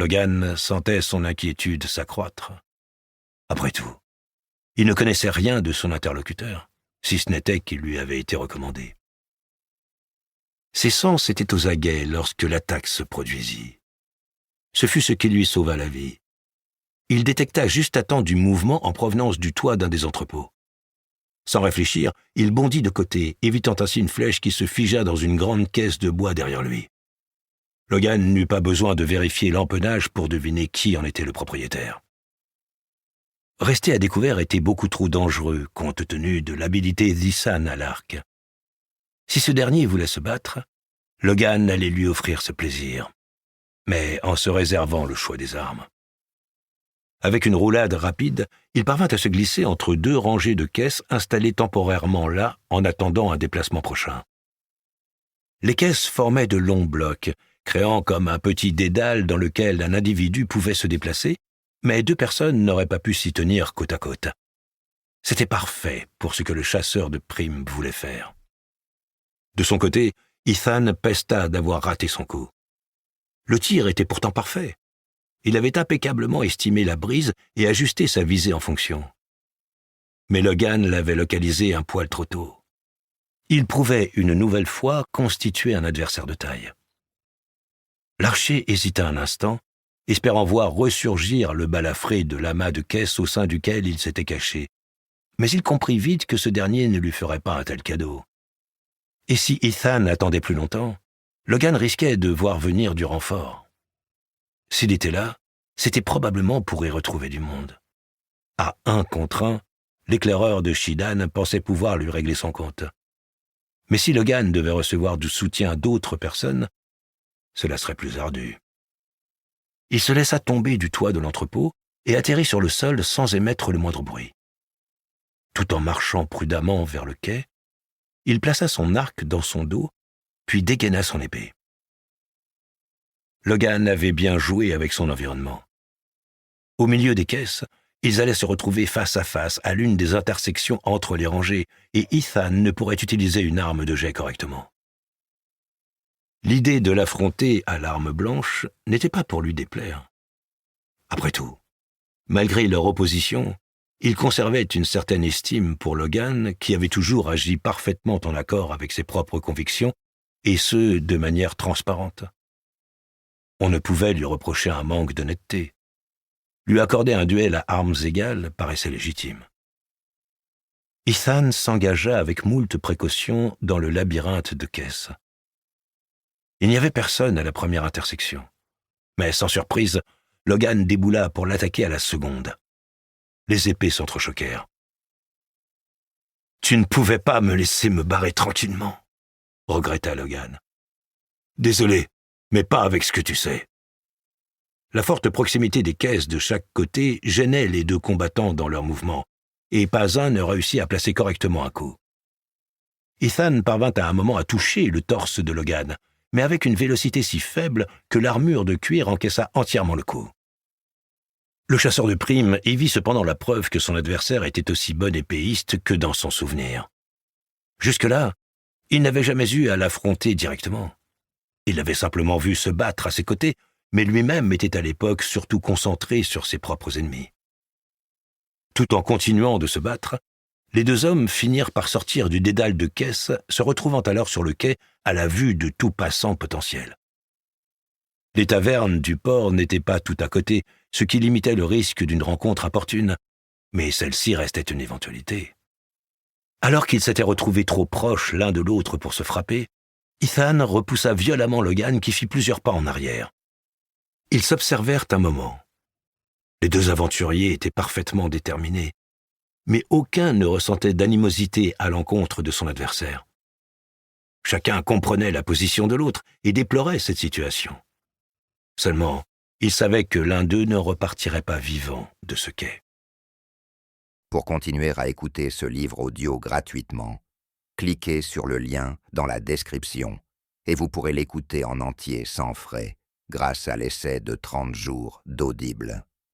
Logan sentait son inquiétude s'accroître. Après tout, il ne connaissait rien de son interlocuteur, si ce n'était qu'il lui avait été recommandé. Ses sens étaient aux aguets lorsque l'attaque se produisit. Ce fut ce qui lui sauva la vie. Il détecta juste à temps du mouvement en provenance du toit d'un des entrepôts. Sans réfléchir, il bondit de côté, évitant ainsi une flèche qui se figea dans une grande caisse de bois derrière lui. Logan n'eut pas besoin de vérifier l'empennage pour deviner qui en était le propriétaire. Rester à découvert était beaucoup trop dangereux, compte tenu de l'habilité d'Ethan à l'arc. Si ce dernier voulait se battre, Logan allait lui offrir ce plaisir, mais en se réservant le choix des armes. Avec une roulade rapide, il parvint à se glisser entre deux rangées de caisses installées temporairement là en attendant un déplacement prochain. Les caisses formaient de longs blocs, créant comme un petit dédale dans lequel un individu pouvait se déplacer, mais deux personnes n'auraient pas pu s'y tenir côte à côte. C'était parfait pour ce que le chasseur de primes voulait faire. De son côté, Ethan pesta d'avoir raté son coup. Le tir était pourtant parfait. Il avait impeccablement estimé la brise et ajusté sa visée en fonction. Mais Logan l'avait localisé un poil trop tôt. Il prouvait une nouvelle fois constituer un adversaire de taille. L'archer hésita un instant, espérant voir ressurgir le balafré de l'amas de caisse au sein duquel il s'était caché. Mais il comprit vite que ce dernier ne lui ferait pas un tel cadeau. Et si Ethan attendait plus longtemps, Logan risquait de voir venir du renfort. S'il était là, c'était probablement pour y retrouver du monde. À 1 contre 1, l'éclaireur de Shidan pensait pouvoir lui régler son compte. Mais si Logan devait recevoir du soutien d'autres personnes, cela serait plus ardu. Il se laissa tomber du toit de l'entrepôt et atterrit sur le sol sans émettre le moindre bruit. Tout en marchant prudemment vers le quai, il plaça son arc dans son dos, puis dégaina son épée. Logan avait bien joué avec son environnement. Au milieu des caisses, ils allaient se retrouver face à face à l'une des intersections entre les rangées, et Ethan ne pourrait utiliser une arme de jet correctement. L'idée de l'affronter à l'arme blanche n'était pas pour lui déplaire. Après tout, malgré leur opposition, il conservait une certaine estime pour Logan qui avait toujours agi parfaitement en accord avec ses propres convictions, et ce, de manière transparente. On ne pouvait lui reprocher un manque d'honnêteté. Lui accorder un duel à armes égales paraissait légitime. Ethan s'engagea avec moult précautions dans le labyrinthe de caisses. Il n'y avait personne à la première intersection. Mais sans surprise, Logan déboula pour l'attaquer à la seconde. Les épées s'entrechoquèrent. « Tu ne pouvais pas me laisser me barrer tranquillement, » regretta Logan. « Désolé, mais pas avec ce que tu sais. » La forte proximité des caisses de chaque côté gênait les deux combattants dans leurs mouvements, et pas un ne réussit à placer correctement un coup. Ethan parvint à un moment à toucher le torse de Logan, mais avec une vélocité si faible que l'armure de cuir encaissa entièrement le coup. Le chasseur de primes y vit cependant la preuve que son adversaire était aussi bon épéiste que dans son souvenir. Jusque-là, il n'avait jamais eu à l'affronter directement. Il l'avait simplement vu se battre à ses côtés, mais lui-même était à l'époque surtout concentré sur ses propres ennemis. Tout en continuant de se battre, les deux hommes finirent par sortir du dédale de caisse, se retrouvant alors sur le quai à la vue de tout passant potentiel. Les tavernes du port n'étaient pas tout à côté, ce qui limitait le risque d'une rencontre opportune, mais celle-ci restait une éventualité. Alors qu'ils s'étaient retrouvés trop proches l'un de l'autre pour se frapper, Ethan repoussa violemment Logan qui fit plusieurs pas en arrière. Ils s'observèrent un moment. Les deux aventuriers étaient parfaitement déterminés, mais aucun ne ressentait d'animosité à l'encontre de son adversaire. Chacun comprenait la position de l'autre et déplorait cette situation. Seulement, ils savaient que l'un d'eux ne repartirait pas vivant de ce quai. Pour continuer à écouter ce livre audio gratuitement, cliquez sur le lien dans la description et vous pourrez l'écouter en entier sans frais grâce à l'essai de 30 jours d'Audible.